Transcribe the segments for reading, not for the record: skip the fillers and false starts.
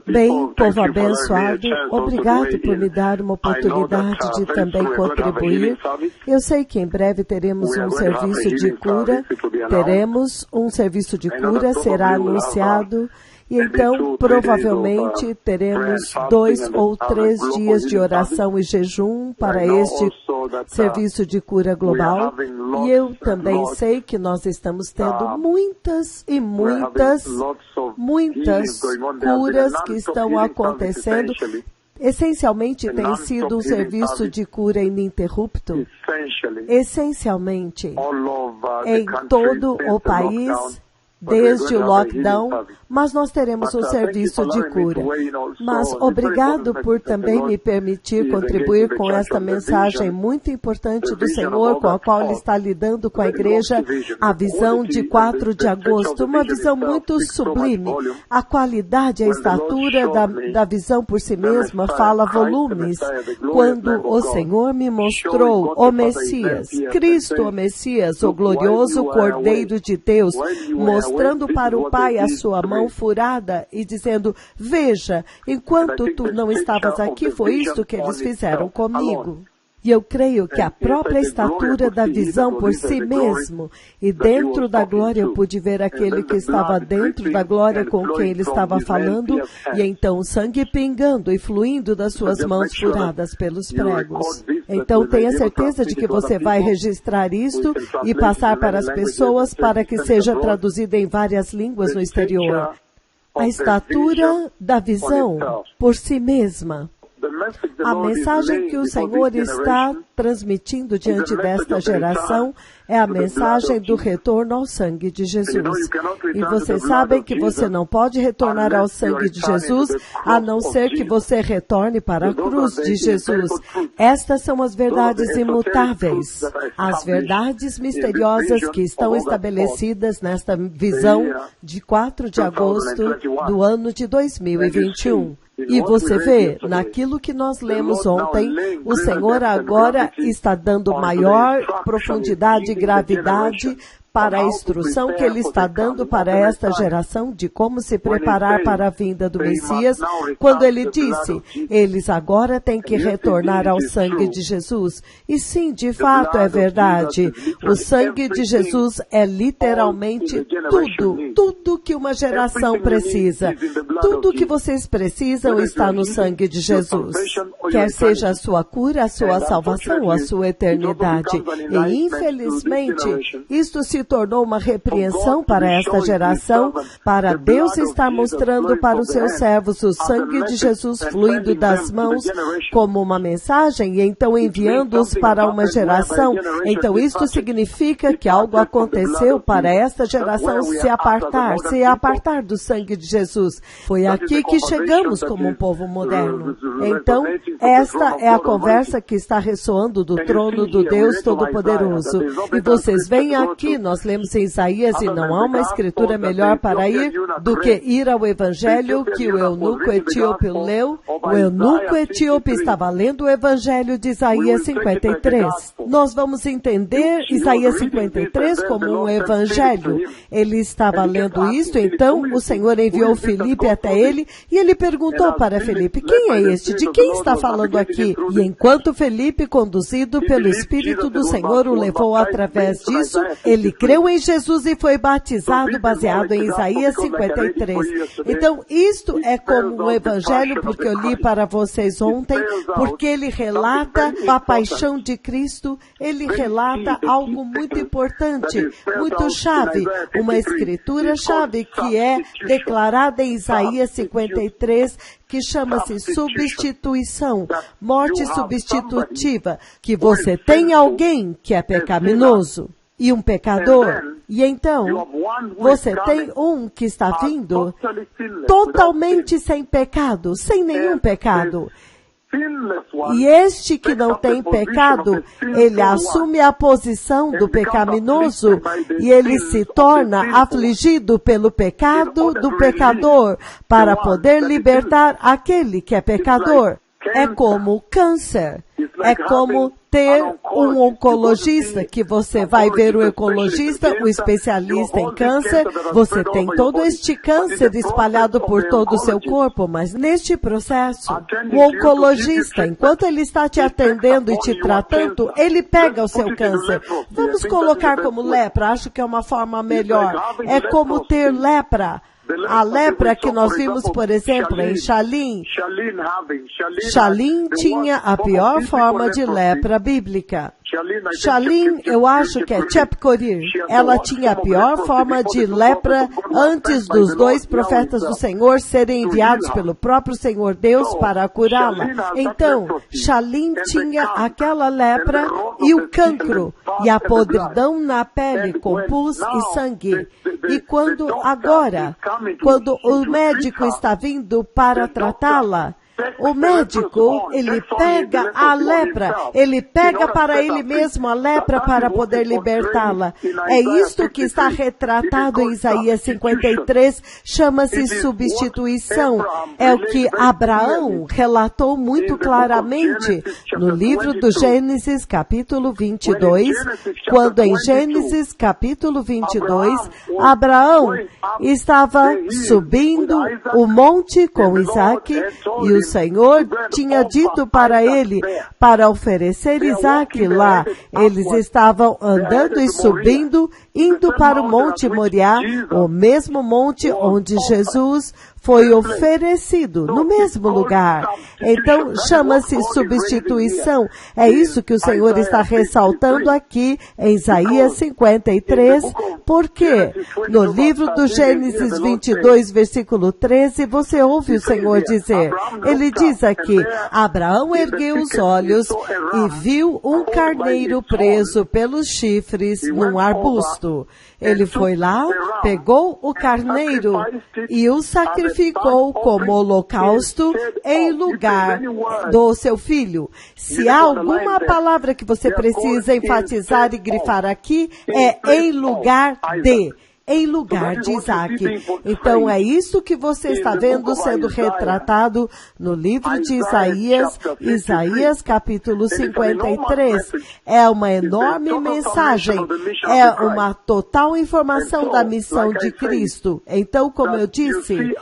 Bem, povo abençoado, obrigado por me dar uma oportunidade de também contribuir. Eu sei que em breve teremos um serviço de cura, será anunciado. E então, provavelmente, teremos 2 ou 3 dias de oração e jejum para este serviço de cura global. E eu também sei que nós estamos tendo muitas curas que estão acontecendo. Essencialmente, tem sido um serviço de cura ininterrupto. Essencialmente, em todo o país, desde o lockdown, mas nós teremos um serviço de cura. Mas obrigado por também me permitir contribuir com esta mensagem muito importante do Senhor, com a qual Ele está lidando com a igreja, a visão de 4 de agosto, uma visão muito sublime. A qualidade e a estatura da visão por si mesma fala volumes. Quando o Senhor me mostrou o Messias, Cristo o Messias, o glorioso Cordeiro de Deus, mostrando para o Pai a sua mão furada e dizendo, veja, enquanto tu não estavas aqui, foi isto que eles fizeram comigo. E eu creio que a própria estatura da visão por si mesmo, e dentro da glória eu pude ver aquele que estava dentro da glória com quem ele estava falando, e então o sangue pingando e fluindo das suas mãos furadas pelos pregos. Então tenha certeza de que você vai registrar isto e passar para as pessoas para que seja traduzido em várias línguas no exterior. A estatura da visão por si mesma. A mensagem que o Senhor está transmitindo diante desta geração é a mensagem do retorno ao sangue de Jesus. E vocês sabem que você não pode retornar ao sangue de Jesus, a não ser que você retorne para a cruz de Jesus. Estas são as verdades imutáveis, as verdades misteriosas que estão estabelecidas nesta visão de 4 de agosto do ano de 2021. E você vê, naquilo que nós lemos ontem, o Senhor agora está dando maior profundidade e gravidade para a instrução que Ele está dando para esta geração de como se preparar para a vinda do Messias, quando Ele disse, eles agora têm que retornar ao sangue de Jesus. E sim, de fato é verdade. O sangue de Jesus é literalmente tudo que uma geração precisa. Tudo que vocês precisam está no sangue de Jesus. Quer seja a sua cura, a sua salvação ou a sua eternidade. E infelizmente, isto se tornou uma repreensão para esta geração, para Deus estar mostrando para os seus servos o sangue de Jesus fluindo das mãos como uma mensagem e então enviando-os para uma geração. Então isto significa que algo aconteceu para esta geração se apartar do sangue de Jesus. Foi aqui que chegamos como um povo moderno. Então, esta é a conversa que está ressoando do trono do Deus Todo-Poderoso. E vocês veem aqui, nós lemos em Isaías, e não há uma escritura melhor para ir do que ir ao Evangelho que o eunuco etíope leu. O eunuco etíope estava lendo o Evangelho de Isaías 53. Nós vamos entender Isaías 53 como um Evangelho. Ele estava lendo isto, então o Senhor enviou Filipe até ele, e ele perguntou para Filipe, quem é este? De quem está falando aqui? E enquanto Filipe, conduzido pelo Espírito do Senhor, o levou através disso, ele creu em Jesus e foi batizado baseado em Isaías 53. Então, isto é como um evangelho, porque eu li para vocês ontem, porque ele relata a paixão de Cristo, ele relata algo muito importante, muito chave, uma escritura-chave que é declarada em Isaías 53, que chama-se substituição, morte substitutiva, que você tem alguém que é pecaminoso e um pecador. E então, você tem um que está vindo totalmente sem pecado, sem nenhum pecado. E este que não tem pecado, ele assume a posição do pecaminoso e ele se torna afligido pelo pecado do pecador para poder libertar aquele que é pecador. é como câncer. É como ter um oncologista, que você vai ver o oncologista, o especialista em câncer, você tem todo este câncer espalhado por todo o seu corpo, mas neste processo, o oncologista, enquanto ele está te atendendo e te tratando, ele pega o seu câncer. Vamos colocar como lepra, acho que é uma forma melhor. É como ter lepra. A lepra que nós vimos, por exemplo, em Shalim. Shalim tinha a pior forma de lepra bíblica. Shalim, eu acho que é Chepkorir. Ela tinha a pior forma de lepra antes dos 2 profetas do Senhor serem enviados pelo próprio Senhor Deus para curá-la. Então, Shalim tinha aquela lepra e o cancro, e a podridão na pele com pus e sangue. E quando o médico está vindo para tratá-la, o médico, ele pega a lepra, ele pega para ele mesmo a lepra para poder libertá-la. É isto que está retratado em Isaías 53, chama-se substituição. É o que Abraão relatou muito claramente no livro do Gênesis, capítulo 22, quando em Gênesis, capítulo 22, Abraão estava subindo o monte com Isaac e o Senhor tinha dito para ele para oferecer Isaac lá. Eles estavam andando e subindo, indo para o Monte Moriá, o mesmo monte onde Jesus foi oferecido, no mesmo lugar. Então, chama-se substituição. É isso que o Senhor está ressaltando aqui em Isaías 53, porque no livro do Gênesis 22, versículo 13, você ouve o Senhor dizer, ele diz aqui, Abraão ergueu os olhos e viu um carneiro preso pelos chifres num arbusto. Ele foi lá, pegou o carneiro e o sacrificou como holocausto em lugar do seu filho. Se há alguma palavra que você precisa enfatizar e grifar aqui, é em lugar de. Em lugar de Isaac. Então, é isso que você está vendo sendo retratado no livro de Isaías, Isaías capítulo 53. É uma enorme mensagem, é uma total informação da missão de Cristo. Então, como eu disse,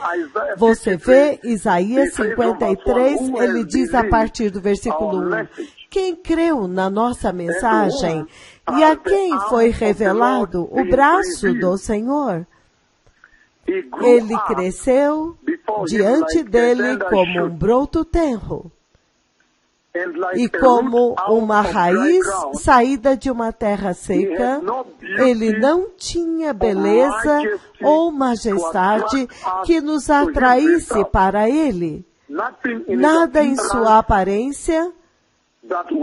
você vê Isaías 53, ele diz a partir do versículo 1, quem creu na nossa mensagem e a quem foi revelado o braço do Senhor? Ele cresceu diante dele como um broto tenro e como uma raiz saída de uma terra seca. Ele não tinha beleza ou majestade que nos atraísse para ele. Nada em sua aparência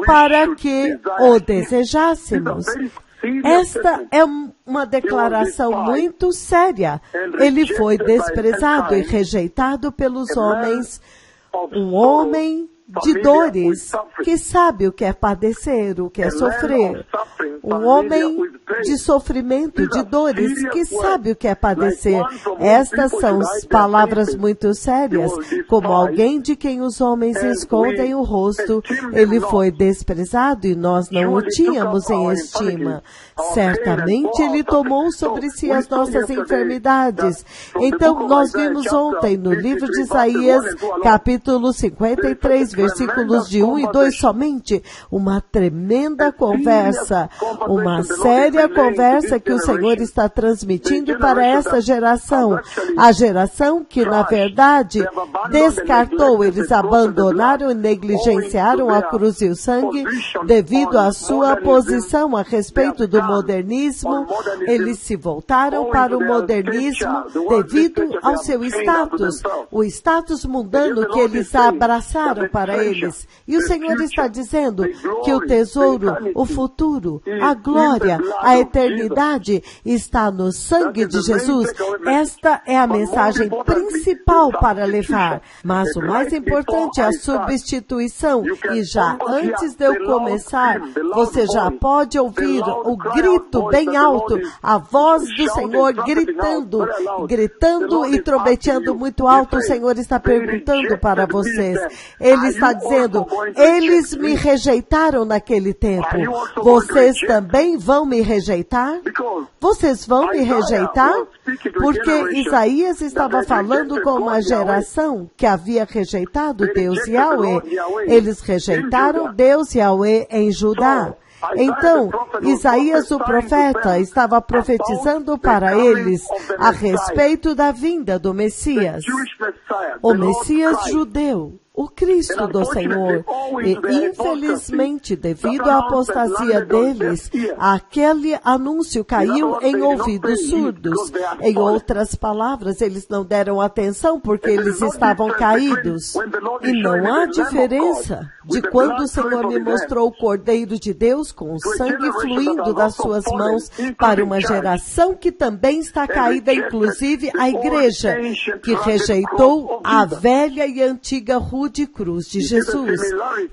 para que o desejássemos. Esta é uma declaração muito séria. Ele foi desprezado e rejeitado pelos homens, um homem de dores, que sabe o que é padecer, o que é sofrer. Um homem de sofrimento, de dores, que sabe o que é padecer. Estas são palavras muito sérias. Como alguém de quem os homens escondem o rosto, ele foi desprezado e nós não o tínhamos em estima. Certamente ele tomou sobre si as nossas enfermidades. Então, nós vimos ontem no livro de Isaías, capítulo 53, versículos de 1 e 2 somente, uma tremenda conversa, uma séria conversa que o Senhor está transmitindo para essa geração. A geração que, na verdade, descartou, eles abandonaram e negligenciaram a cruz e o sangue devido à sua posição a respeito do modernismo. Eles se voltaram para o modernismo devido ao seu status, o status mundano que eles abraçaram para eles. E o Senhor está dizendo que o tesouro, o futuro, a glória, a eternidade está no sangue de Jesus. Esta é a mensagem principal para levar. Mas o mais importante é a substituição. E já antes de eu começar, você já pode ouvir o grito bem alto, a voz do Senhor gritando e trombeteando muito alto. O Senhor está perguntando para vocês. Ele está dizendo, eles me rejeitaram naquele tempo. Vocês também vão me rejeitar? Vocês vão me rejeitar? Porque Isaías estava falando com uma geração que havia rejeitado Deus Yahweh. Eles rejeitaram Deus Yahweh em Judá. Então, Isaías o profeta estava profetizando para eles a respeito da vinda do Messias, o Messias judeu, o Cristo do Senhor. E, infelizmente, devido à apostasia deles, aquele anúncio caiu em ouvidos surdos. Em outras palavras, eles não deram atenção porque eles estavam caídos. E não há diferença de quando o Senhor me mostrou o Cordeiro de Deus com o sangue fluindo das suas mãos para uma geração que também está caída, inclusive a igreja, que rejeitou a velha e antiga de cruz de Jesus.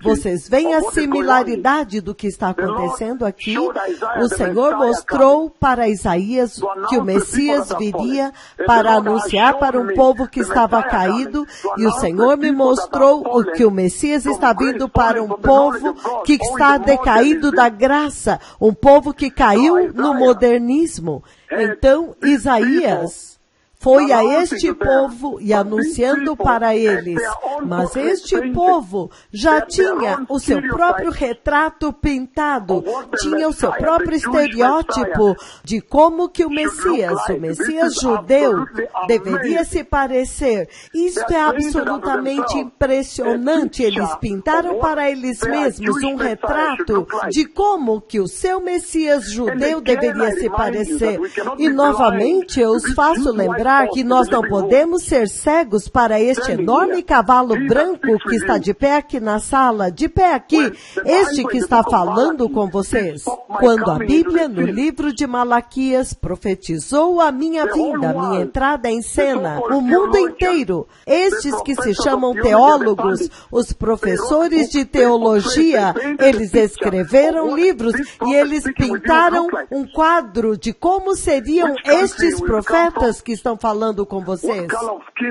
Vocês veem a similaridade do que está acontecendo aqui? O Senhor mostrou para Isaías que o Messias viria para anunciar para um povo que estava caído, e o Senhor me mostrou que o Messias está vindo para um povo que está decaído da graça, um povo que caiu no modernismo. Então, Isaías foi a este povo e anunciando para eles. Mas este povo já tinha o seu próprio retrato pintado, tinha o seu próprio estereótipo de como que o Messias judeu, deveria se parecer. Isto é absolutamente impressionante. Eles pintaram para eles mesmos um retrato de como que o seu Messias judeu deveria se parecer. E novamente eu os faço lembrar que nós não podemos ser cegos para este enorme cavalo branco que está de pé aqui na sala, de pé aqui, este que está falando com vocês. Quando a Bíblia, no livro de Malaquias, profetizou a minha vinda, a minha entrada em cena, o mundo inteiro, estes que se chamam teólogos, os professores de teologia, eles escreveram livros e eles pintaram um quadro de como seriam estes profetas que estão falando com vocês.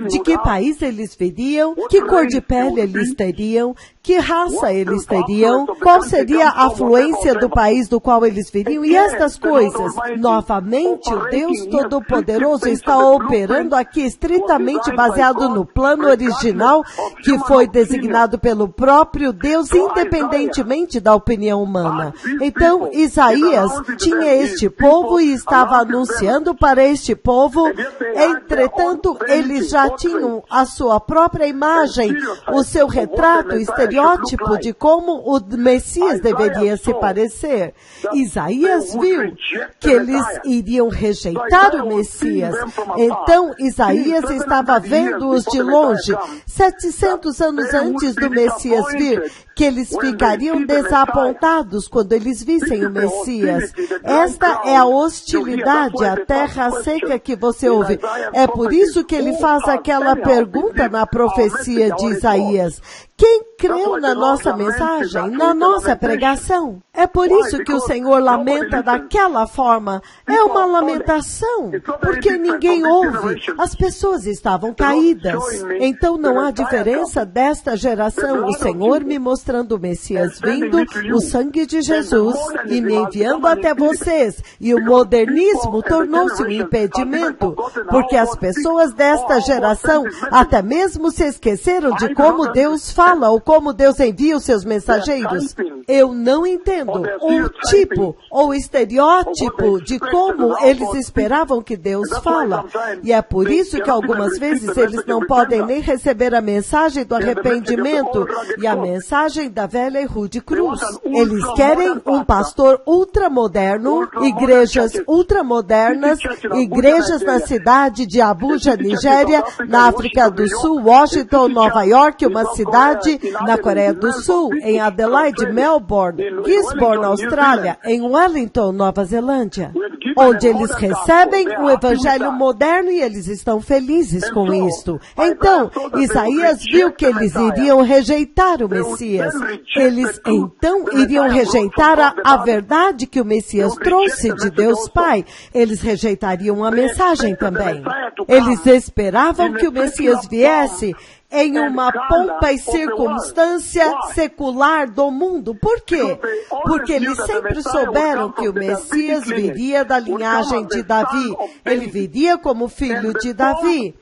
De que país eles viriam, que cor de pele eles teriam, que raça eles teriam, qual seria a afluência do país do qual eles viriam, e estas coisas. Novamente, o Deus Todo-Poderoso está operando aqui estritamente baseado no plano original que foi designado pelo próprio Deus, independentemente da opinião humana. Então, Isaías tinha este povo e estava anunciando para este povo. Entretanto, eles já tinham a sua própria imagem, o seu retrato, estereótipo de como o Messias deveria se parecer. Isaías viu que eles iriam rejeitar o Messias. Então, Isaías estava vendo-os de longe, 700 anos antes do Messias vir, que eles ficariam desapontados quando eles vissem o Messias. Esta é a hostilidade, a terra seca que você ouve. É por isso que ele faz aquela pergunta na profecia de Isaías. Quem creu na nossa mensagem, na nossa pregação? É por isso que o Senhor lamenta daquela forma. É uma lamentação, porque ninguém ouve. As pessoas estavam caídas. Então não há diferença desta geração. O Senhor me mostrando o Messias vindo, o sangue de Jesus, e me enviando até vocês. E o modernismo tornou-se um impedimento, porque as pessoas desta geração até mesmo se esqueceram de como Deus fala, ou como Deus envia os seus mensageiros. Eu não entendo o tipo ou estereótipo de como eles esperavam que Deus fala. E é por isso que algumas vezes eles não podem nem receber a mensagem do arrependimento e a mensagem da velha e rude cruz. Eles querem um pastor ultramoderno, igrejas ultramodernas, igrejas na cidade de Abuja, Nigéria, na África do Sul, Washington, Nova York, uma cidade na Coreia do Sul, em Adelaide, Melbourne, Gisborne, Austrália, em Wellington, Nova Zelândia, onde eles recebem o evangelho moderno e eles estão felizes com isto. Então, Isaías viu que eles iriam rejeitar o Messias. Eles então iriam rejeitar a verdade que o Messias trouxe de Deus Pai. Eles rejeitariam a mensagem também. Eles esperavam que o Messias viesse em uma pompa e circunstância secular do mundo. Por quê? Porque eles sempre souberam que o Messias viria da linhagem de Davi. Ele viria como filho de Davi.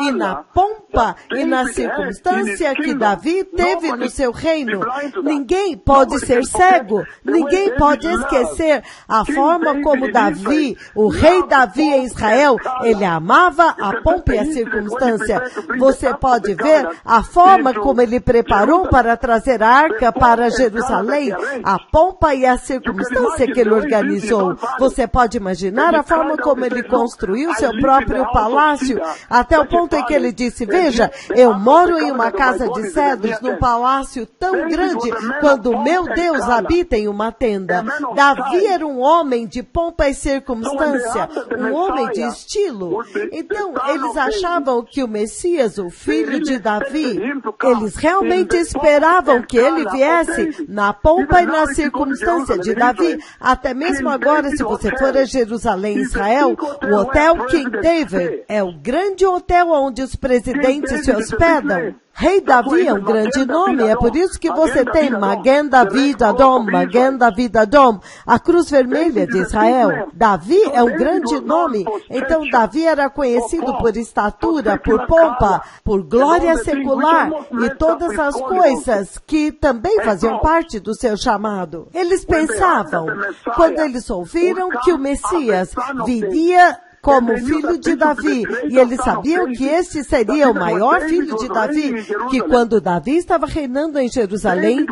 E na pompa e na circunstância que Davi teve no seu reino, ninguém pode ser cego, ninguém pode esquecer a forma como Davi, o rei Davi em Israel, ele amava a pompa e a circunstância. Você pode ver a forma como ele preparou para trazer a arca para Jerusalém, a pompa e a circunstância que ele organizou. Você pode imaginar a forma como ele construiu seu próprio palácio, até o ponto em que ele disse, veja, eu moro em uma casa de cedros, num palácio tão grande, quando o meu Deus habita em uma tenda. Davi era um homem de pompa e circunstância, um homem de estilo. Então, eles achavam que o Messias, o filho de Davi, eles realmente esperavam que ele viesse na pompa e na circunstância de Davi. Até mesmo agora, se você for a Jerusalém, Israel, o Hotel King David é o grande hotel onde os presidentes se hospedam. Rei Davi é um grande nome, é por isso que você tem Magen David Adom, Magen David Adom, a cruz vermelha de Israel. Davi é um grande nome, então Davi era conhecido por estatura, por pompa, por glória secular e todas as coisas que também faziam parte do seu chamado. Eles pensavam, quando eles ouviram que o Messias viria como filho de Davi, e eles sabiam que este seria o maior filho de Davi, que quando Davi estava reinando em Jerusalém,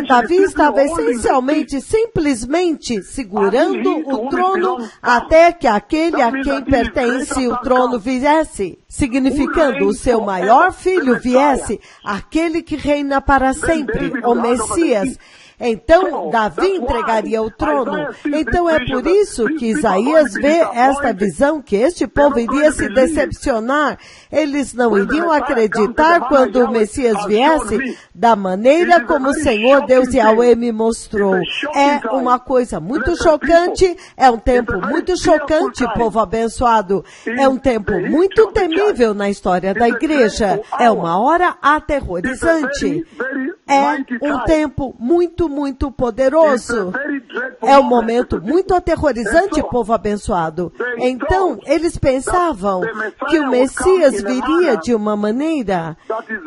Davi estava essencialmente, simplesmente segurando o trono até que aquele a quem pertence o trono viesse, significando o seu maior filho viesse, aquele que reina para sempre, o Messias. Então, Davi entregaria o trono. Então, é por isso que Isaías vê esta visão, que este povo iria se decepcionar. Eles não iriam acreditar quando o Messias viesse da maneira como o Senhor Deus Yahweh me mostrou. É uma coisa muito chocante, é um tempo muito chocante, povo abençoado. É um tempo muito temível na história da igreja. É uma hora aterrorizante. É um tempo muito poderoso. É um momento muito aterrorizante, povo abençoado. Então, eles pensavam que o Messias viria de uma maneira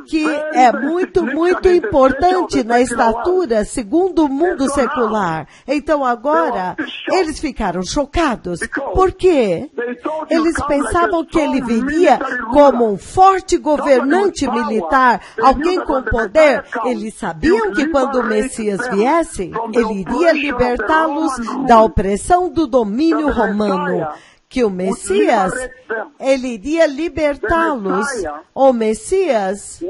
que é muito importante na estatura, segundo o mundo secular. Então, agora, eles ficaram chocados. Por quê? Eles pensavam que ele viria como um forte governante militar, alguém com poder. Eles sabiam que quando o Messias viesse, ele iria libertá-los da opressão do domínio romano. Que o Messias, ele iria libertá-los. O Messias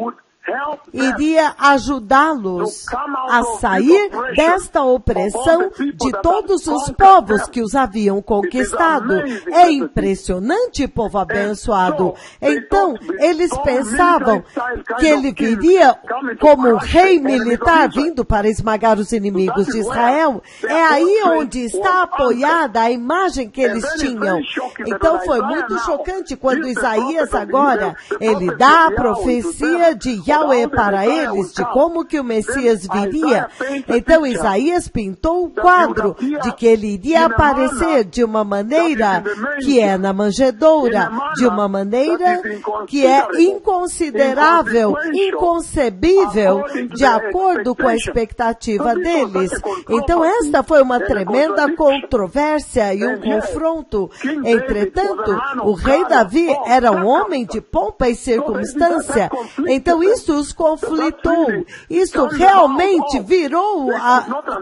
iria ajudá-los a sair desta opressão de todos os povos que os haviam conquistado. É impressionante, povo abençoado. Então, eles pensavam que ele viria como um rei militar vindo para esmagar os inimigos de Israel. É aí onde está apoiada a imagem que eles tinham. Então, foi muito chocante quando Isaías agora, ele dá a profecia de Yahweh para eles, de como que o Messias viria. Então Isaías pintou o quadro de que ele iria aparecer de uma maneira que é na manjedoura, de uma maneira que é inconsiderável, inconcebível, de acordo com a expectativa deles. Então esta foi uma tremenda controvérsia e um confronto. Entretanto, o rei Davi era um homem de pompa e circunstância. Então isso isso os conflitou. Isso realmente virou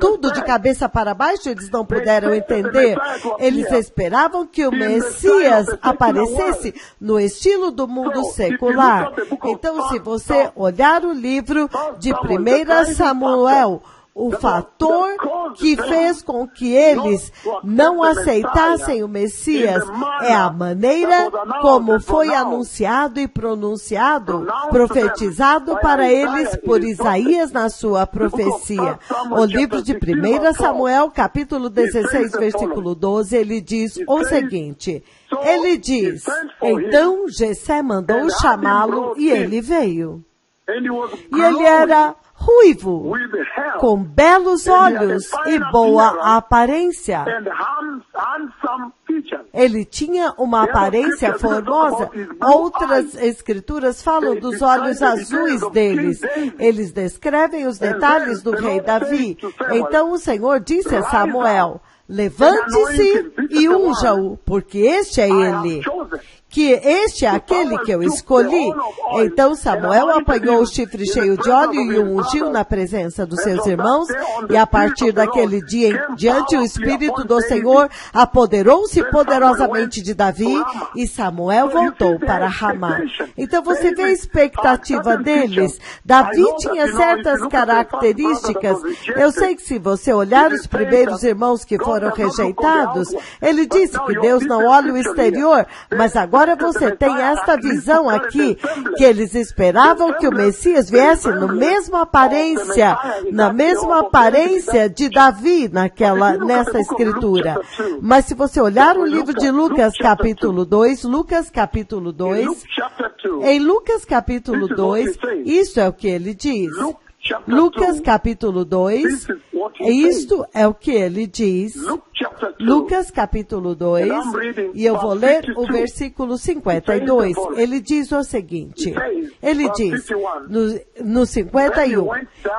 tudo de cabeça para baixo. Eles não puderam entender. Eles esperavam que o Messias aparecesse no estilo do mundo secular. Então, se você olhar o livro de 1 Samuel, o fator que fez com que eles não aceitassem o Messias é a maneira como foi anunciado e pronunciado, profetizado para eles por Isaías na sua profecia. O livro de 1 Samuel, capítulo 16, versículo 12, ele diz o seguinte, ele diz, então Jessé mandou chamá-lo e ele veio. E ele era ruivo, com belos olhos e boa aparência. Ele tinha uma aparência formosa. Outras escrituras falam dos olhos azuis deles. Eles descrevem os detalhes do rei Davi. Então o Senhor disse a Samuel, levante-se e unja-o, porque este é ele. Que este é aquele que eu escolhi. Então Samuel apanhou o chifre cheio de óleo e o ungiu na presença dos seus irmãos, e a partir daquele dia em diante o Espírito do Senhor apoderou-se poderosamente de Davi, e Samuel voltou para Ramá. Então você vê a expectativa deles. Davi tinha certas características. Eu sei que se você olhar os primeiros irmãos que foram rejeitados, ele disse que Deus não olha o exterior, mas agora você tem esta visão aqui, que eles esperavam que o Messias viesse na mesma aparência de Davi nessa escritura. Mas se você olhar o livro de Lucas capítulo 2, em Lucas capítulo 2, isso é o que ele diz. Lucas capítulo 2, isto é o que ele diz. Lucas capítulo 2, e eu vou ler o versículo 52. Ele diz o seguinte, ele diz, no 51,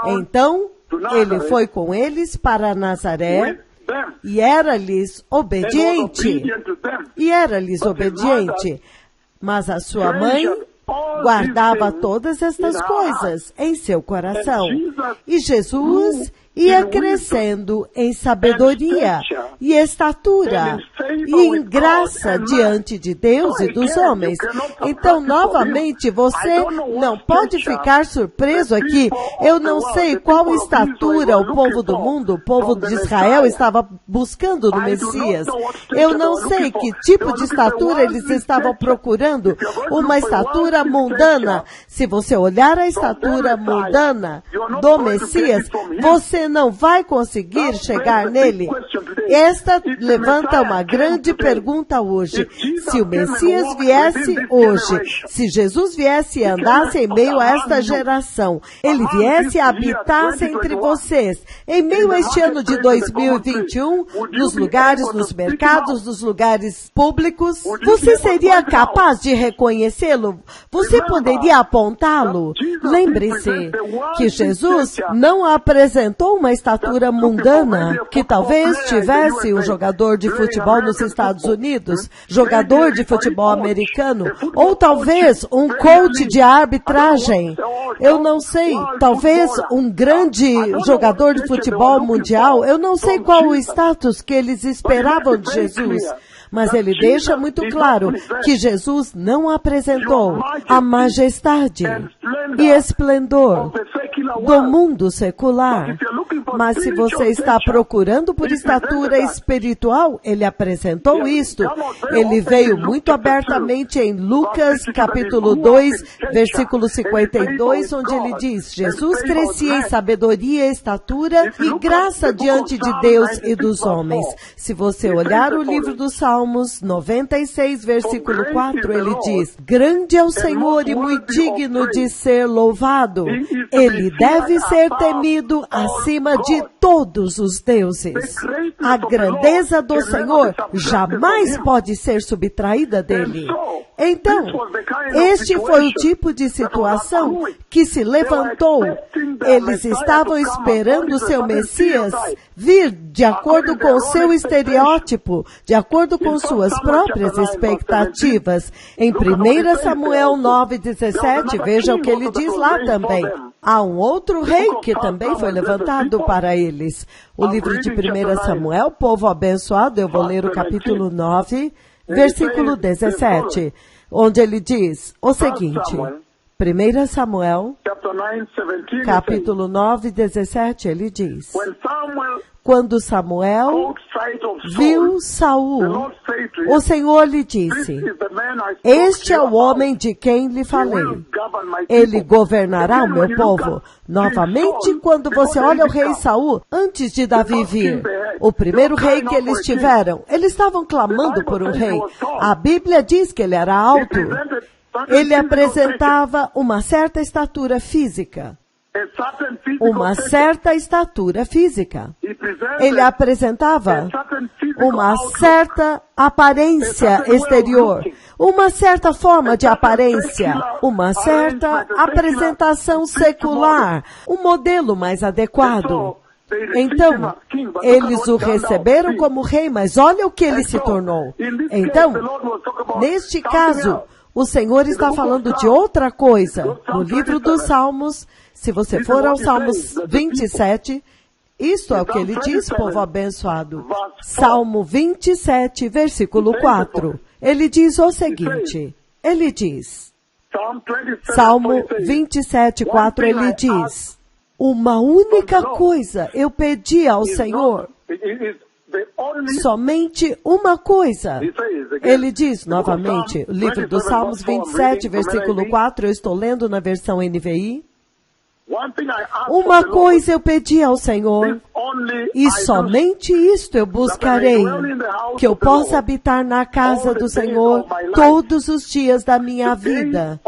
então ele foi com eles para Nazaré, e era-lhes obediente, mas a sua mãe guardava todas estas coisas em seu coração. E Jesus ia crescendo em sabedoria e estatura e em graça diante de Deus e dos homens. Então, novamente, você não pode ficar surpreso aqui. Eu não sei qual estatura o povo do mundo, o povo de Israel, estava buscando no Messias. Eu não sei que tipo de estatura eles estavam procurando. Uma estatura mundana. Se você olhar a estatura mundana do Messias, você não vai conseguir chegar nele. Esta levanta uma grande pergunta hoje. Se o Messias viesse hoje, se Jesus viesse e andasse em meio a esta geração, ele viesse e habitasse entre vocês, em meio a este ano de 2021, nos lugares, nos mercados, nos lugares públicos, você seria capaz de reconhecê-lo? Você poderia apontá-lo? Lembre-se que Jesus não apresentou uma estatura mundana, que talvez tivesse um jogador de futebol nos Estados Unidos, jogador de futebol americano, ou talvez um coach de arbitragem. Eu não sei, talvez um grande jogador de futebol mundial. Eu não sei qual o status que eles esperavam de Jesus. Mas ele deixa muito claro que Jesus não apresentou a majestade e esplendor do mundo secular. Mas se você está procurando por estatura espiritual, ele apresentou isto. Ele veio muito abertamente em Lucas capítulo 2, versículo 52, onde ele diz, Jesus crescia em sabedoria, estatura e graça diante de Deus e dos homens. Se você olhar o livro dos Salmos 96, versículo 4, ele diz, grande é o Senhor e muito digno de ser louvado. Ele deve ser temido acima de todos os deuses. A grandeza do Senhor jamais pode ser subtraída dele. Então, este foi o tipo de situação que se levantou. Eles estavam esperando o seu Messias vir de acordo com o seu estereótipo, de acordo com suas próprias expectativas. Em 1 Samuel 9:17, veja o que ele diz lá também. Há um outro rei que também foi levantado para eles. O livro de 1 Samuel, povo abençoado, eu vou ler o capítulo 9, versículo 17, onde ele diz o seguinte, 1 Samuel, capítulo 9, 17, ele diz, quando Samuel viu Saul, o Senhor lhe disse, este é o homem de quem lhe falei. Ele governará o meu povo. Novamente, quando você olha o rei Saul, antes de Davi vir, o primeiro rei que eles tiveram, eles estavam clamando por um rei. A Bíblia diz que ele era alto. Ele apresentava uma certa estatura física. Uma certa estatura física. Ele apresentava uma certa aparência exterior, uma certa forma de aparência, uma certa apresentação secular, um modelo mais adequado. Então, eles o receberam como rei, mas olha o que ele se tornou. Então, neste caso, o Senhor está falando de outra coisa. No livro dos Salmos, se você for ao Salmos 27, isto é o que ele diz, povo abençoado. Salmo 27, versículo 4. Ele diz o seguinte, ele diz, Salmo 27, 4, ele diz, uma única coisa eu pedi ao Senhor, somente uma coisa. Ele diz novamente, o livro dos Salmos 27, versículo 4, eu estou lendo na versão NVI. Uma coisa eu pedi ao Senhor, e somente isto eu buscarei, que eu possa habitar na casa do Senhor todos os dias da minha vida,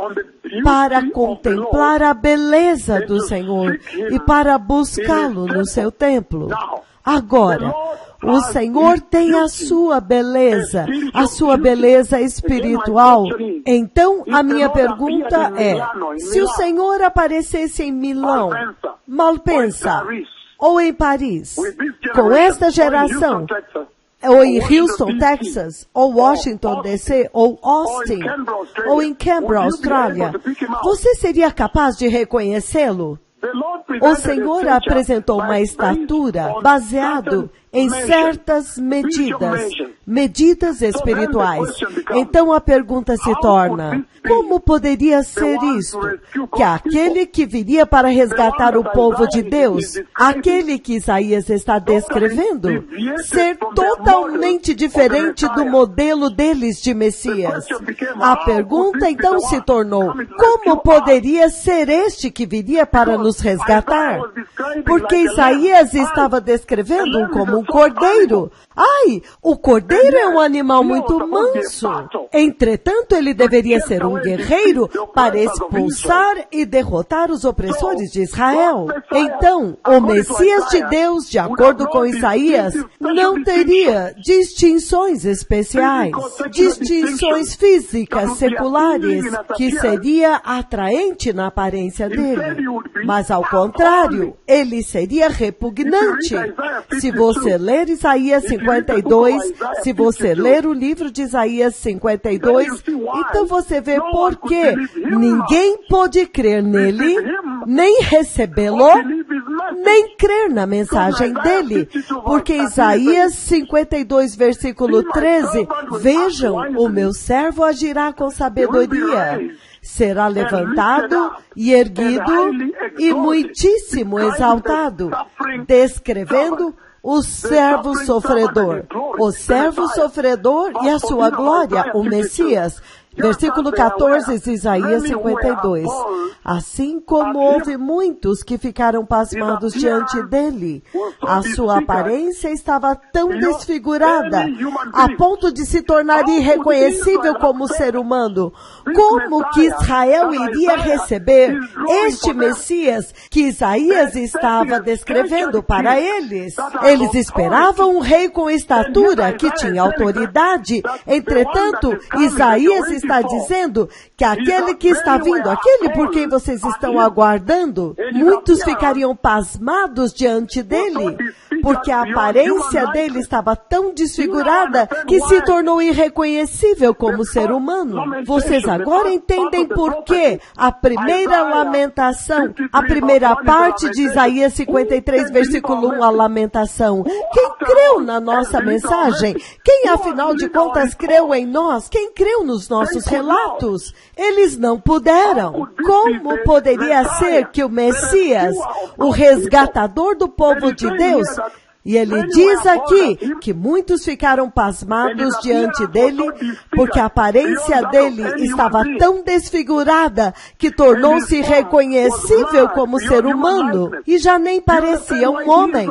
para contemplar a beleza do Senhor e para buscá-lo no seu templo. Agora, o Senhor tem a sua beleza espiritual. Então, a minha pergunta é, se o Senhor aparecesse em Milão, Malpensa, ou em Paris, com esta geração, ou em Houston, Texas, ou Washington, D.C., ou Austin, ou em Canberra, Austrália, você seria capaz de reconhecê-lo? O Senhor apresentou uma estatura baseado em certas medidas espirituais. Então a pergunta se torna, como poderia ser isto? Que aquele que viria para resgatar o povo de Deus, aquele que Isaías está descrevendo, ser totalmente diferente do modelo deles de Messias. A pergunta então se tornou, como poderia ser este que viria para nos resgatar? Porque Isaías estava descrevendo como um cordeiro. Ai, o cordeiro é um animal muito manso. Entretanto, ele deveria ser um guerreiro para expulsar e derrotar os opressores de Israel. Então, o Messias de Deus, de acordo com Isaías, não teria distinções especiais, distinções físicas, seculares, que seria atraente na aparência dele. Mas, ao contrário, ele seria repugnante. Se você ler Isaías 52, se você ler o livro de Isaías 52, então você vê por que ninguém pôde crer nele, nem recebê-lo, nem crer na mensagem dele. Porque Isaías 52, versículo 13, vejam, o meu servo agirá com sabedoria. Será levantado e erguido e muitíssimo exaltado, descrevendo o servo sofredor e a sua glória, o Messias. Versículo 14 de Isaías 52. Assim como houve muitos que ficaram pasmados diante dele, a sua aparência estava tão desfigurada, a ponto de se tornar irreconhecível como ser humano. Como que Israel iria receber este Messias que Isaías estava descrevendo para eles? Eles esperavam um rei com estatura, que tinha autoridade. Entretanto, Isaías está dizendo que aquele que está vindo, aquele por quem vocês estão aguardando, muitos ficariam pasmados diante dele, porque a aparência dele estava tão desfigurada que se tornou irreconhecível como ser humano. Vocês agora entendem por que a primeira lamentação, a primeira parte de Isaías 53, versículo 1, a lamentação. Quem creu na nossa mensagem? Quem, afinal de contas, creu em nós? Quem creu nos nossos relatos? Eles não puderam. Como poderia ser que o Messias, o resgatador do povo de Deus, e ele diz aqui que muitos ficaram pasmados diante dele, porque a aparência dele estava tão desfigurada que tornou-se irreconhecível como ser humano e já nem parecia um homem.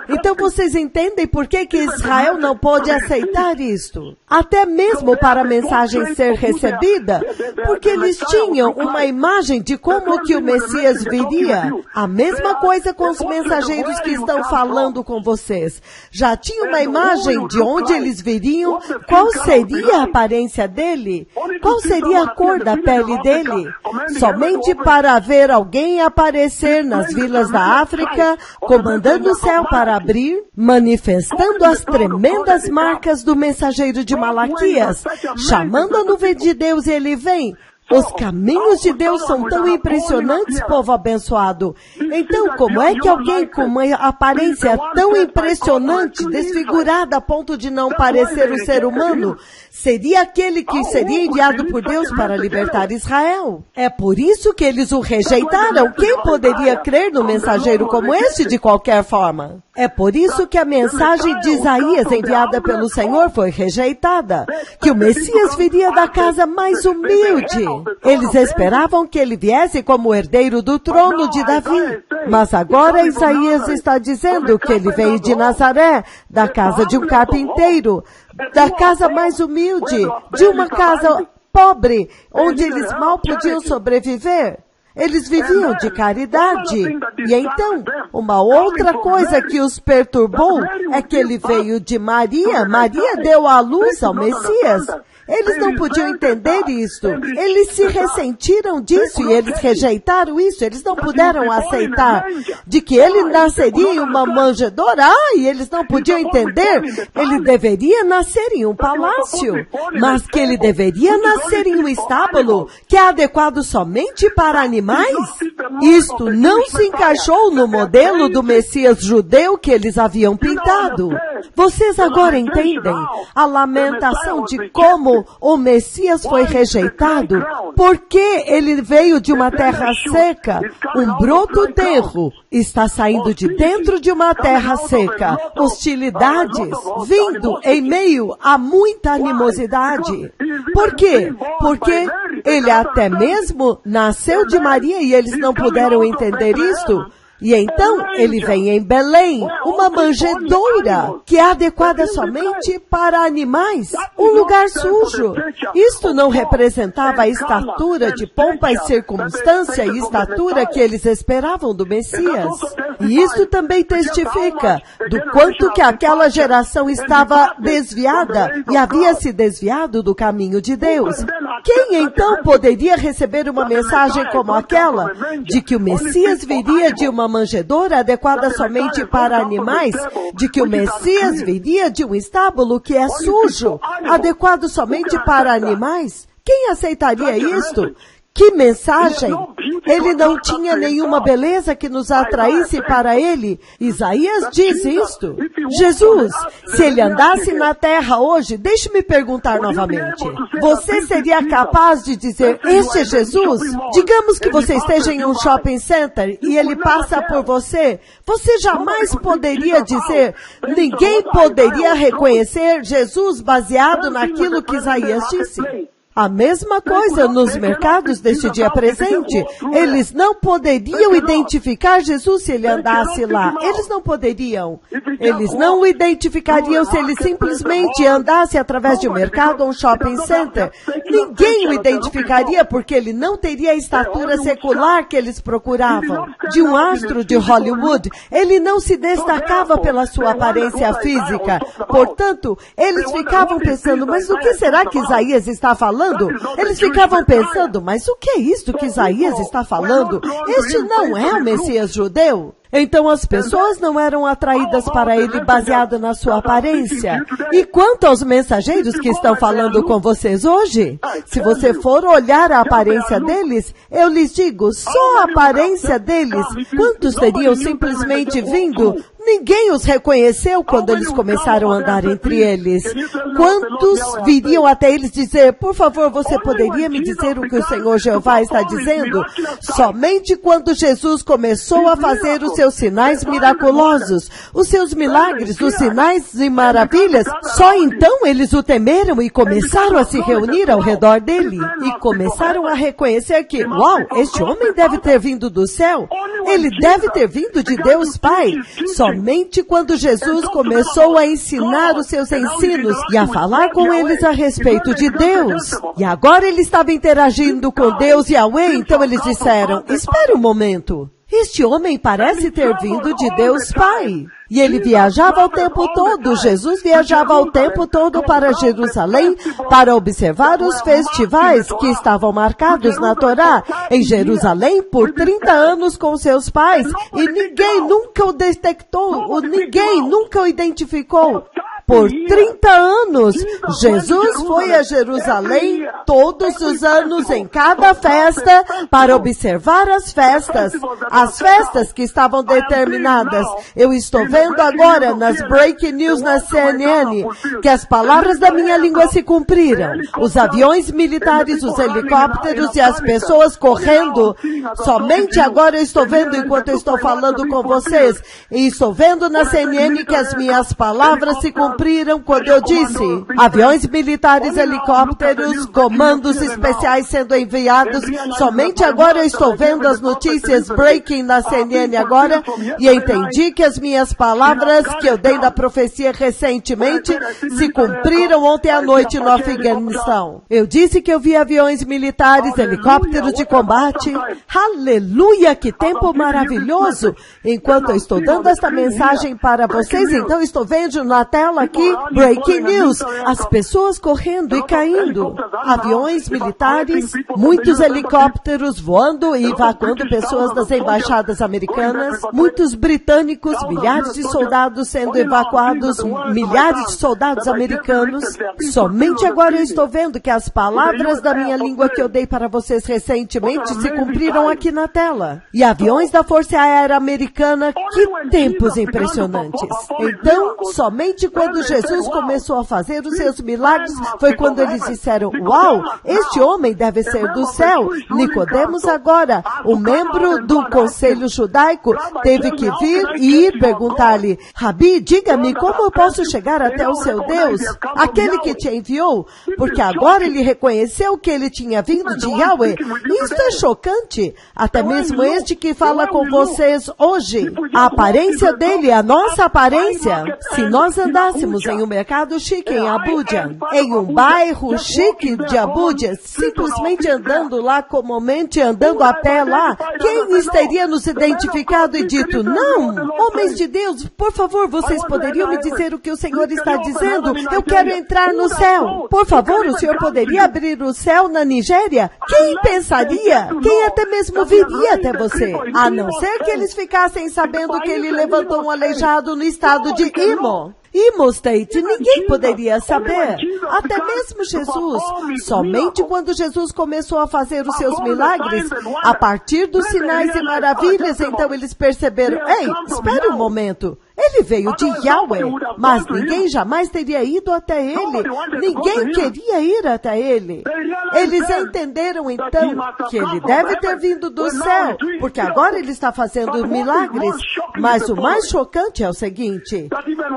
Então vocês entendem por que Israel não pôde aceitar isto? Até mesmo para a mensagem ser recebida, porque eles tinham uma imagem de como que o Messias viria. A mesma coisa com os mensageiros que estão falando com vocês. Já tinha uma imagem de onde eles viriam, qual seria a aparência dele, qual seria a cor da pele dele. Somente para ver alguém aparecer nas vilas da África, comandando o céu para abrir, manifestando as tremendas marcas do mensageiro de Malaquias, chamando a nuvem de Deus e ele vem. Os caminhos de Deus são tão impressionantes, povo abençoado. Então, como é que alguém com uma aparência tão impressionante, desfigurada a ponto de não parecer um ser humano, seria aquele que seria enviado por Deus para libertar Israel? É por isso que eles o rejeitaram. Quem poderia crer no mensageiro como este de qualquer forma? É por isso que a mensagem de Isaías enviada pelo Senhor foi rejeitada, que o Messias viria da casa mais humilde. Eles esperavam que ele viesse como herdeiro do trono de Davi. Mas agora Isaías está dizendo que ele veio de Nazaré, da casa de um carpinteiro, da casa mais humilde, de uma casa pobre, onde eles mal podiam sobreviver. Eles viviam de caridade. E então, uma outra coisa que os perturbou é que ele veio de Maria. Maria deu à luz ao Messias. Eles não podiam entender isso. Eles se ressentiram disso e eles rejeitaram isso. Eles não puderam aceitar de que ele nasceria em uma manjedoura. E eles não podiam entender. Ele deveria nascer em um palácio, mas que ele deveria nascer em um estábulo que é adequado somente para animais. Isto não se encaixou no modelo do Messias judeu que eles haviam pintado. Vocês agora entendem a lamentação de como o Messias foi rejeitado, porque ele veio de uma terra seca. Um broto tenro está saindo de dentro de uma terra seca. Hostilidades vindo em meio a muita animosidade. Por quê? Porque ele até mesmo nasceu de Maria e eles não puderam entender isto. E então ele vem em Belém, uma manjedoura que é adequada somente para animais, um lugar sujo. Isto não representava a estatura de pompa e circunstância e estatura que eles esperavam do Messias. E isto também testifica do quanto que aquela geração estava desviada e havia se desviado do caminho de Deus. Quem então poderia receber uma mensagem como aquela, de que o Messias viria de uma manjedoura adequada somente para animais, de que o Messias viria de um estábulo que é sujo, adequado somente para animais? Quem aceitaria isto? Que mensagem! Ele não tinha nenhuma beleza que nos atraísse para ele. Isaías diz isto. Jesus, se ele andasse na terra hoje, deixe-me perguntar novamente. Você seria capaz de dizer, este é Jesus? Digamos que você esteja em um shopping center e ele passa por você. Você jamais poderia dizer, ninguém poderia reconhecer Jesus baseado naquilo que Isaías disse. A mesma coisa nos mercados deste dia presente. Eles não poderiam identificar Jesus se ele andasse lá. Eles não poderiam. Eles não o identificariam se ele simplesmente andasse através de um mercado ou um shopping center. Ninguém o identificaria porque ele não teria a estatura secular que eles procuravam. De um astro de Hollywood, ele não se destacava pela sua aparência física. Portanto, eles ficavam pensando, mas do que será que Isaías está falando? falando? Eles ficavam pensando, mas o que é isto que Isaías está falando? Este não é o Messias judeu? Então as pessoas não eram atraídas para ele baseado na sua aparência. E quanto aos mensageiros que estão falando com vocês hoje, se você for olhar a aparência deles, eu lhes digo, só a aparência deles, quantos teriam simplesmente vindo? Ninguém os reconheceu quando eles começaram a andar entre eles. Quantos viriam até eles dizer, por favor, você poderia me dizer o que o Senhor Jeová está dizendo? Somente quando Jesus começou a fazer os seus sinais miraculosos, os seus milagres, os sinais e maravilhas, só então eles o temeram e começaram a se reunir ao redor dele. E começaram a reconhecer que, uau, este homem deve ter vindo do céu. Ele deve ter vindo de Deus Pai. Somente quando Jesus começou a ensinar os seus ensinos e a falar com eles a respeito de Deus. E agora ele estava interagindo com Deus e Yahweh, então eles disseram, espere um momento. Este homem parece ter vindo de Deus Pai. E ele viajava o tempo todo, Jesus viajava o tempo todo para Jerusalém para observar os festivais que estavam marcados na Torá em Jerusalém por 30 anos com seus pais. E ninguém nunca o detectou, ninguém nunca o identificou. Por 30 anos, Jesus foi a Jerusalém todos os anos em cada festa para observar as festas que estavam determinadas. Eu estou vendo agora nas breaking news na CNN que as palavras da minha língua se cumpriram. Os aviões militares, os helicópteros e as pessoas correndo. Somente agora eu estou vendo enquanto eu estou falando com vocês. E estou vendo na CNN que as minhas palavras se cumpriram quando eu disse aviões militares, helicópteros, comandos especiais sendo enviados. Somente agora eu estou vendo as notícias breaking na CNN agora e entendi que as minhas palavras que eu dei da profecia recentemente se cumpriram ontem à noite no Afeganistão. Eu disse que eu vi aviões militares, helicópteros de combate. Aleluia, que tempo maravilhoso! Enquanto eu estou dando esta mensagem para vocês, então estou vendo na tela aqui, breaking news, as pessoas correndo e caindo, aviões militares, muitos helicópteros voando e evacuando pessoas das embaixadas americanas, muitos britânicos, milhares de soldados sendo evacuados, milhares de soldados americanos. Somente agora eu estou vendo que as palavras da minha língua que eu dei para vocês recentemente se cumpriram aqui na tela. E aviões da Força Aérea Americana, que tempos impressionantes. Então, somente quando Jesus começou a fazer os seus milagres, foi quando eles disseram, uau, este homem deve ser do céu. Nicodemos agora, um membro do conselho judaico, teve que vir e ir perguntar-lhe, Rabi, diga-me como eu posso chegar até o seu Deus, aquele que te enviou, porque agora ele reconheceu que ele tinha vindo de Yahweh. Isso é chocante, até mesmo este que fala com vocês hoje. A aparência dele, a nossa aparência, se nós andássemos em um mercado chique em Abuja, em um bairro chique de Abuja, simplesmente andando lá comumente, andando a pé lá, quem teria nos identificado e dito, não, homens de Deus, por favor, vocês poderiam me dizer o que o Senhor está dizendo? Eu quero entrar no céu. Por favor, o Senhor poderia abrir o céu na Nigéria? Quem pensaria? Quem até mesmo viria até você? A não ser que eles ficassem sabendo que ele levantou um aleijado no estado de Imo. Imo State, ninguém poderia saber, até mesmo Jesus. Somente quando Jesus começou a fazer os seus milagres, a partir dos sinais e maravilhas, então eles perceberam, ei, espere um momento, ele veio de Yahweh, mas ninguém jamais teria ido até ele, ninguém queria ir até ele. Eles entenderam então que ele deve ter vindo do céu, porque agora ele está fazendo milagres, mas o mais chocante é o seguinte,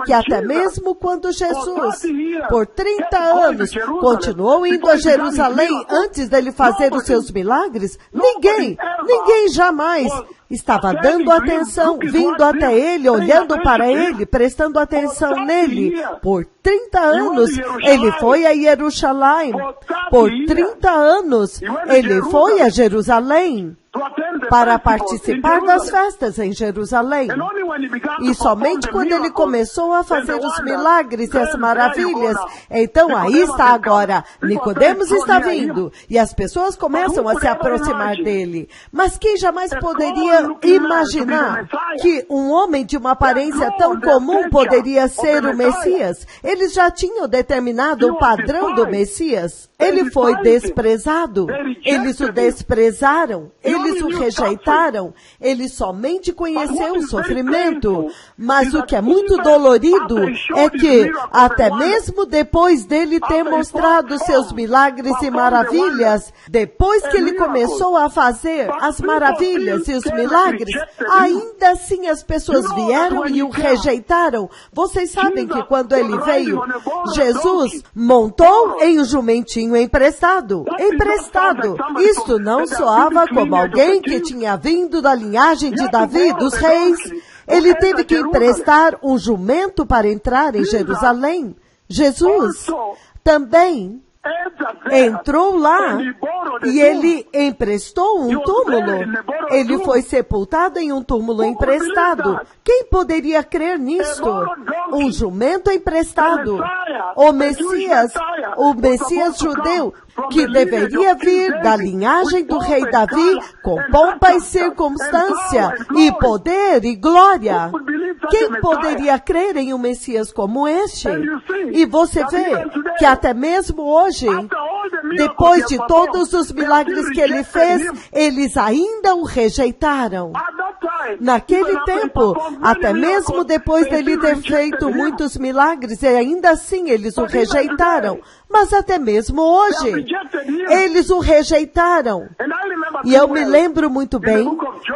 que até mesmo quando Jesus, por 30 anos, continuou indo a Jerusalém antes dele fazer os seus milagres, ninguém jamais estava dando atenção, vindo até ele, olhando para ele, prestando atenção nele. Por 30 anos, ele foi a Jerusalém. Por 30 anos, ele foi a Jerusalém. para participar das festas em Jerusalém. E somente quando ele começou a fazer os milagres e as maravilhas, então aí está agora, Nicodemos está vindo, e as pessoas começam a se aproximar dele. Mas quem jamais poderia imaginar que um homem de uma aparência tão comum poderia ser o Messias? Eles já tinham determinado o padrão do Messias. Ele foi desprezado. Eles o desprezaram. Eles o rejeitaram. Ele somente conheceu o sofrimento. Mas o que é muito dolorido é que, até mesmo depois dele ter mostrado seus milagres e maravilhas, depois que ele começou a fazer as maravilhas e os milagres, ainda assim as pessoas vieram e o rejeitaram. Vocês sabem que quando ele veio, Jesus montou em um jumentinho emprestado. Emprestado. Isto não soava como alguém que tinha vindo da linhagem de Davi, dos reis. Ele teve que emprestar um jumento para entrar em Jerusalém. Jesus também entrou lá e ele emprestou um túmulo. Ele foi sepultado em um túmulo emprestado. Quem poderia crer nisto? Um jumento emprestado. O Messias judeu, que deveria vir da linhagem do rei Davi, com pompa e circunstância, e poder e glória. Quem poderia crer em um Messias como este? E você vê que até mesmo hoje, depois de todos os milagres que ele fez, eles ainda o rejeitaram. Naquele tempo, até mesmo depois dele ter feito muitos milagres, e ainda assim eles o rejeitaram. Mas até mesmo hoje, eles o rejeitaram. E eu me lembro muito bem,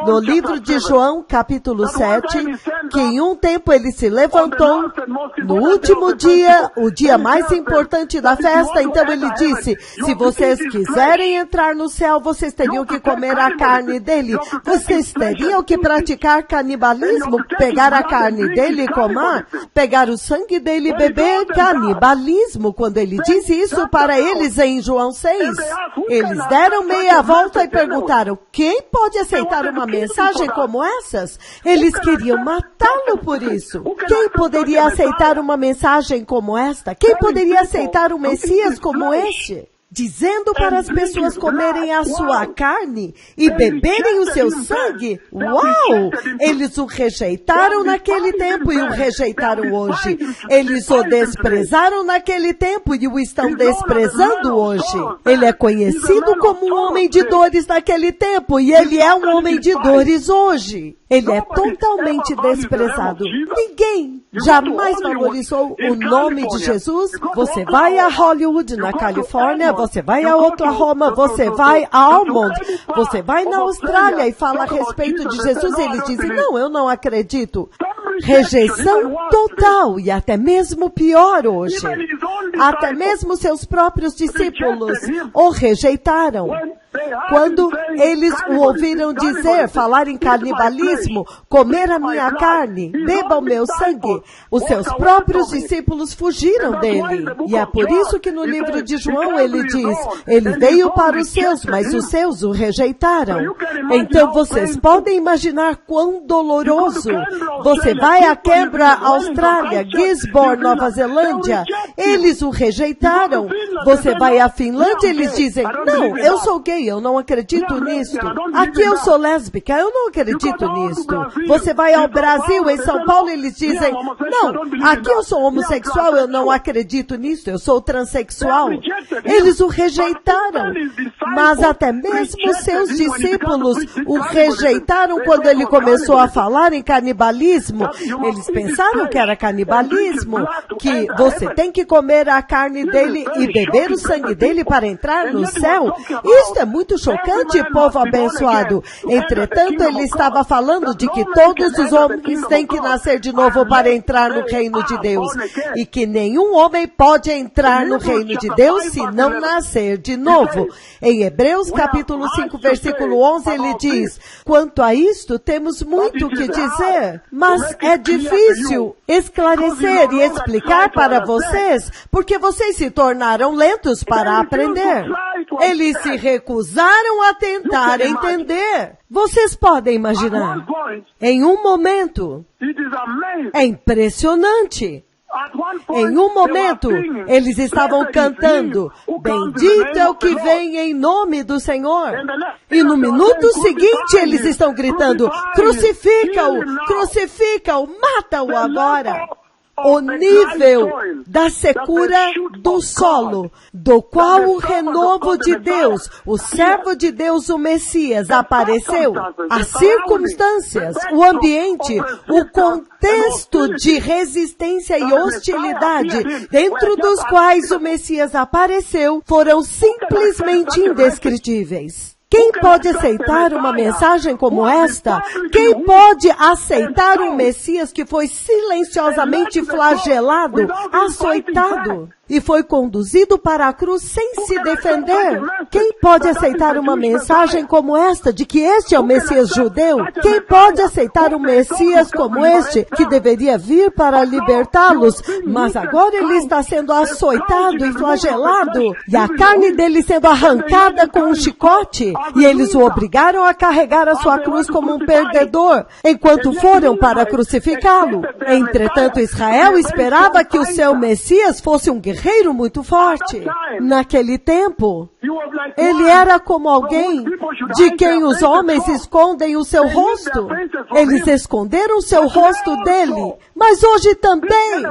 no livro de João, capítulo 7, que em um tempo ele se levantou, no último dia, o dia mais importante da festa, então ele disse, se vocês quiserem entrar no céu, vocês teriam que comer a carne dele. Vocês teriam que praticar canibalismo, pegar a carne dele e comer, pegar o sangue dele e beber canibalismo. Quando ele diz isso para eles em João 6, eles deram meia volta e perguntaram, quem pode aceitar uma mensagem como essas? Eles queriam matá-lo por isso. Quem poderia aceitar uma mensagem como esta? Quem poderia aceitar um Messias como este? Dizendo para as pessoas comerem a sua carne e beberem o seu sangue? Uau! Eles o rejeitaram naquele tempo e o rejeitaram hoje. Eles o desprezaram naquele tempo e o estão desprezando hoje. Ele é conhecido como um homem de dores naquele tempo e ele é um homem de dores hoje. Ele é totalmente desprezado. Ninguém jamais valorizou o nome de Jesus. Você vai a Hollywood, na Califórnia, você vai a Oklahoma, você vai a Almond, você vai na Austrália e fala a respeito de Jesus, e eles dizem, não, eu não acredito. Rejeição total e até mesmo pior hoje. Até mesmo seus próprios discípulos o rejeitaram. Quando eles o ouviram dizer, falar em canibalismo, comer a minha carne, beba o meu sangue, os seus próprios discípulos fugiram dele. E é por isso que no livro de João ele diz, ele veio para os seus, mas os seus o rejeitaram. Então vocês podem imaginar quão doloroso. Você vai a Canberra, Austrália, Gisborne, Nova Zelândia, eles o rejeitaram. Você vai à Finlândia, eles dizem, não, eu sou gay, eu não acredito nisto. Aqui eu sou lésbica, eu não acredito nisto. Você vai ao Brasil, em São Paulo, eles dizem, não, aqui eu sou homossexual, eu não acredito nisto, eu sou transexual. Eles o rejeitaram. Mas até mesmo seus discípulos o rejeitaram quando ele começou a falar em canibalismo. Eles pensaram que era canibalismo, que você tem que comer a carne dele e beber o sangue dele para entrar no céu. Isto é muito chocante, povo abençoado. Entretanto, ele estava falando de que todos os homens têm que nascer de novo para entrar no reino de Deus. E que nenhum homem pode entrar no reino de Deus se não nascer de novo. Em Hebreus capítulo 5, versículo 11, ele diz, quanto a isto, temos muito o que dizer, mas é difícil esclarecer e explicar para vocês, porque vocês se tornaram lentos para aprender. Eles se recusaram a tentar entender. Vocês podem imaginar. Em um momento, é impressionante. Em um momento, eles estavam cantando, bendito é o que vem em nome do Senhor. E no minuto seguinte, eles estão gritando, crucifica-o, crucifica-o, mata-o agora. O nível da secura do solo, do qual o renovo de Deus, o servo de Deus, o Messias, apareceu. As circunstâncias, o ambiente, o contexto de resistência e hostilidade dentro dos quais o Messias apareceu foram simplesmente indescritíveis. Quem pode aceitar uma mensagem como esta? Quem pode aceitar um Messias que foi silenciosamente flagelado, açoitado e foi conduzido para a cruz sem se defender? Quem pode aceitar uma mensagem como esta, de que este é o Messias judeu? Quem pode aceitar um Messias como este, que deveria vir para libertá-los, mas agora ele está sendo açoitado e flagelado, e a carne dele sendo arrancada com um chicote, e eles o obrigaram a carregar a sua cruz como um perdedor, enquanto foram para crucificá-lo. Entretanto, Israel esperava que o seu Messias fosse um guerreiro muito forte. Naquele tempo, ele era como alguém de quem os homens escondem o seu rosto. Eles esconderam o seu rosto dele. Mas hoje também,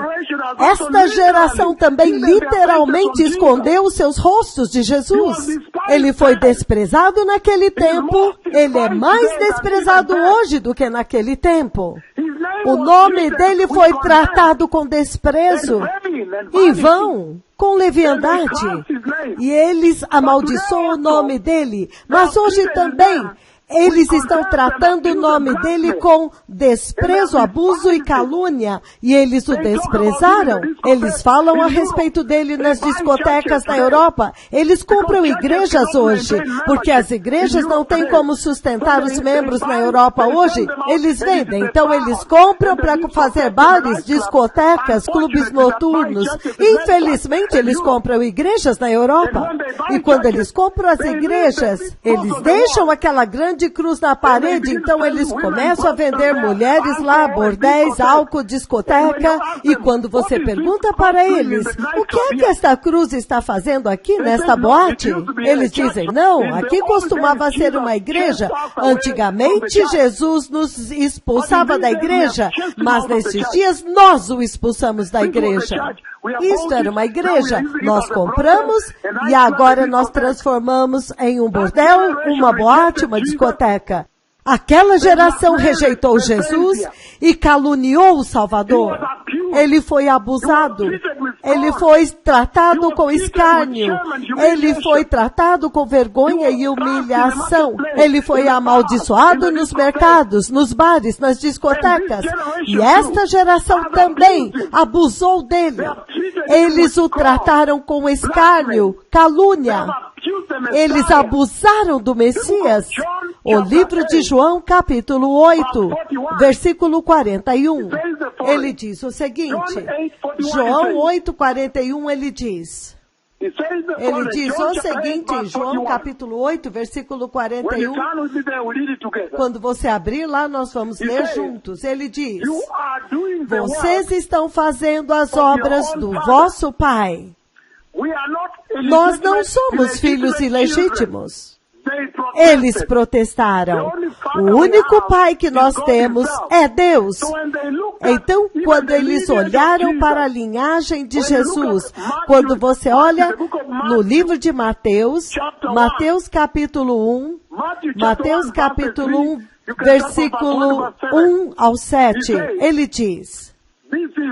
esta geração também literalmente escondeu os seus rostos de Jesus. Ele foi desprezado naquele tempo. Ele é mais desprezado hoje do que naquele tempo. O nome dele foi tratado com desprezo, em vão, com leviandade. E eles amaldiçoam o nome dele. Mas hoje também, eles estão tratando o nome dele com desprezo, abuso e calúnia. E eles o desprezaram. Eles falam a respeito dele nas discotecas na Europa. Eles compram igrejas hoje, porque as igrejas não têm como sustentar os membros na Europa hoje. Eles vendem. Então eles compram para fazer bares, discotecas, clubes noturnos. Infelizmente, eles compram igrejas na Europa. E quando eles compram as igrejas, eles deixam aquela grande cruz na parede, então eles começam a vender mulheres lá, bordéis, álcool, discoteca, e quando você pergunta para eles, o que é que esta cruz está fazendo aqui nesta boate? Eles dizem, não, aqui costumava ser uma igreja. Antigamente Jesus nos expulsava da igreja, mas nesses dias nós o expulsamos da igreja. Isto era uma igreja. Nós compramos e agora nós transformamos em um bordel, uma boate, uma discoteca. Aquela geração rejeitou Jesus e caluniou o Salvador. Ele foi abusado. Ele foi tratado com escárnio. Ele foi tratado com vergonha e humilhação. Ele foi amaldiçoado nos mercados, nos bares, nas discotecas. E esta geração também abusou dele. Eles o trataram com escárnio, calúnia. Eles abusaram do Messias. O livro de João, capítulo 8, versículo 41. Ele diz o seguinte, João 8, 41, ele diz o seguinte, em João capítulo 8, versículo 41, quando você abrir lá, nós vamos ler juntos. Ele diz, vocês estão fazendo as obras do vosso Pai. Nós não somos filhos ilegítimos. Eles protestaram. O único pai que nós temos é Deus. Então, quando eles olharam para a linhagem de Jesus, quando você olha no livro de Mateus, Mateus capítulo 1, versículo 1 ao 7, ele diz,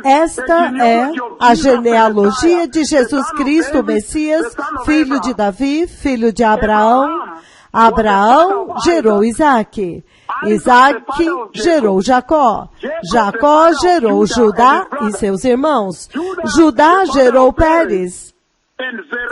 esta é a genealogia de Jesus Cristo, o Messias, filho de Davi, filho de Abraão. Abraão gerou Isaque. Isaque gerou Jacó. Jacó gerou Judá e seus irmãos. Judá gerou Pérez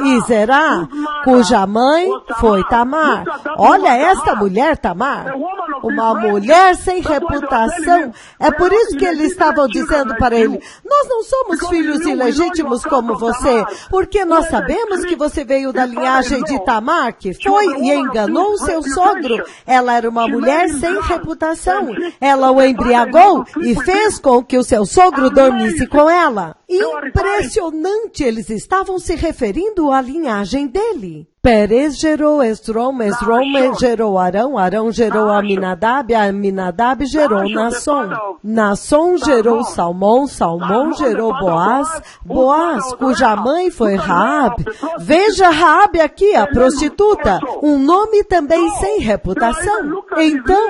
e Zerá, cuja mãe foi Tamar. Olha esta mulher, Tamar. uma mulher sem reputação. É por isso que eles estavam dizendo para ele, nós não somos filhos ilegítimos como você, porque nós sabemos que você veio da linhagem de Tamar, que foi e enganou o seu sogro. Ela era uma mulher sem reputação. Ela o embriagou e fez com que o seu sogro dormisse com ela. Impressionante, eles estavam se referindo à linhagem dele. Pérez gerou Esrom, Esrom gerou Arão, Arão gerou Aminadab, Aminadab gerou Nasson. Nasson gerou Salmão, Salmão gerou Boaz, Boaz, cuja mãe foi Raabe. Veja Raabe aqui, a prostituta, um nome também sem reputação. Então,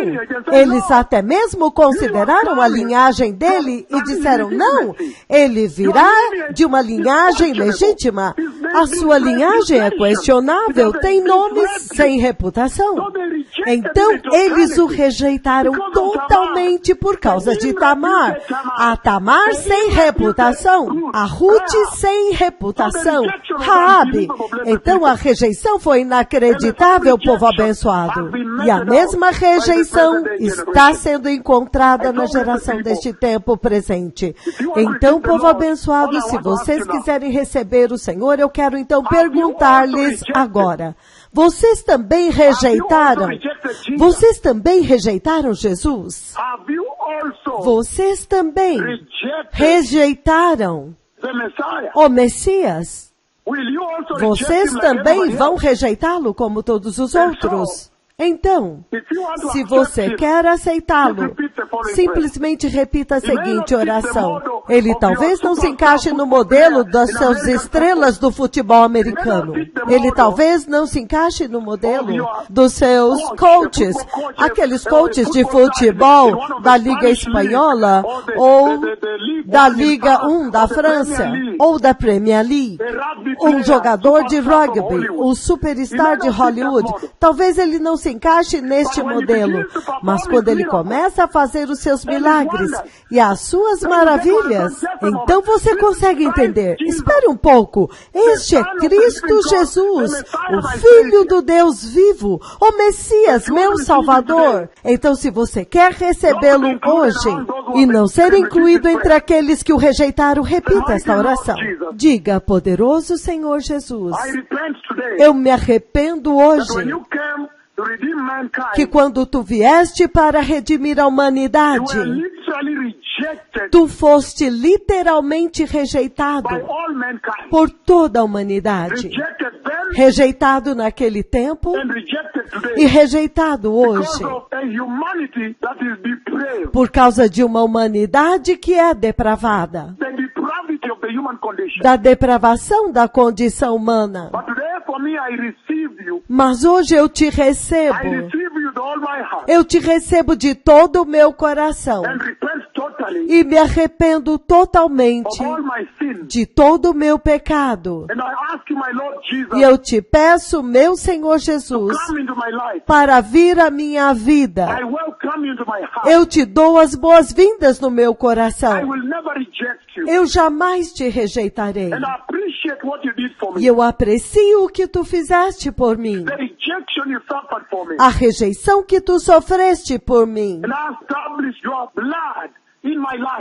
eles até mesmo consideraram a linhagem dele e disseram, não, ele virá de uma linhagem legítima. A sua linhagem é questionável. Tem nomes sem reputação. Então, eles o rejeitaram totalmente por causa de Tamar. A Tamar sem reputação. A Ruth sem reputação. Raabe. Então, a rejeição foi inacreditável, povo abençoado. E a mesma rejeição está sendo encontrada na geração deste tempo presente. Então, povo abençoado, se vocês quiserem receber o Senhor, eu quero então perguntar-lhes agora. Vocês também rejeitaram? Vocês também rejeitaram Jesus? Vocês também rejeitaram o Messias? Vocês também vão rejeitá-lo como todos os outros? Então, se você quer aceitá-lo, simplesmente repita a seguinte oração. Ele talvez não se encaixe no modelo das suas estrelas do futebol americano. Ele talvez não se encaixe no modelo dos seus coaches, aqueles coaches de futebol da Liga Espanhola ou da Liga 1 da França ou da Premier League. Um jogador de rugby, um superstar de Hollywood. Talvez ele não se encaixe neste modelo, mas quando ele começa a fazer os seus milagres e as suas maravilhas, então você consegue entender. Espere um pouco, este é Cristo Jesus, o Filho do Deus vivo, o Messias, meu Salvador. Então, se você quer recebê-lo hoje e não ser incluído entre aqueles que o rejeitaram, repita esta oração. Diga, poderoso Senhor Jesus, eu me arrependo hoje que quando tu vieste para redimir a humanidade, tu foste literalmente rejeitado por toda a humanidade. Rejeitado naquele tempo e rejeitado hoje. Por causa de uma humanidade que é depravada. Da depravação da condição humana. Mas hoje eu te recebo. Eu te recebo de todo o meu coração. E me arrependo totalmente de todo o meu pecado. E eu te peço, meu Senhor Jesus, para vir à minha vida. Eu te dou as boas-vindas no meu coração. Eu jamais te rejeitarei. E eu aprecio o que tu fizeste por mim. A rejeição que tu sofreste por mim.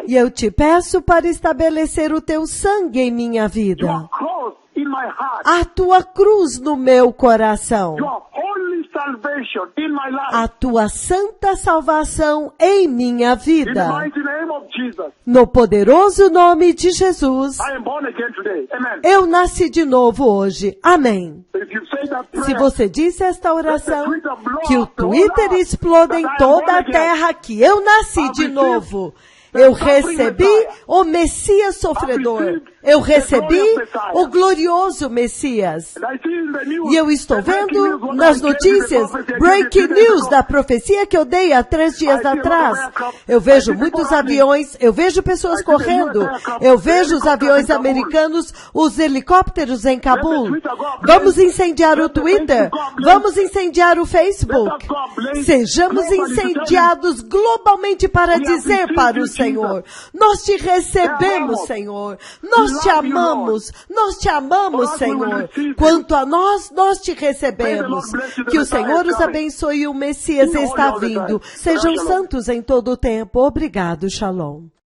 E eu te peço para estabelecer o teu sangue em minha vida. A tua cruz no meu coração. A tua santa salvação em minha vida. No poderoso nome de Jesus. Eu nasci de novo hoje. Amém. Se você disse esta oração, que o Twitter exploda em toda a terra, que eu nasci de novo. Eu recebi o Messias sofredor. Eu recebi o glorioso Messias. E eu estou vendo nas notícias, breaking news da profecia que eu dei há 3 dias atrás. Eu vejo muitos aviões, eu vejo pessoas correndo, eu vejo os aviões americanos, os helicópteros em Cabul. Vamos incendiar o Twitter, vamos incendiar o Facebook. Sejamos incendiados globalmente para dizer para o Senhor, nós te recebemos, Senhor. Nós Nós te amamos, Senhor. Quanto a nós te recebemos. Que o Senhor os abençoe e o Messias está vindo. Sejam santos em todo o tempo. Obrigado, Shalom.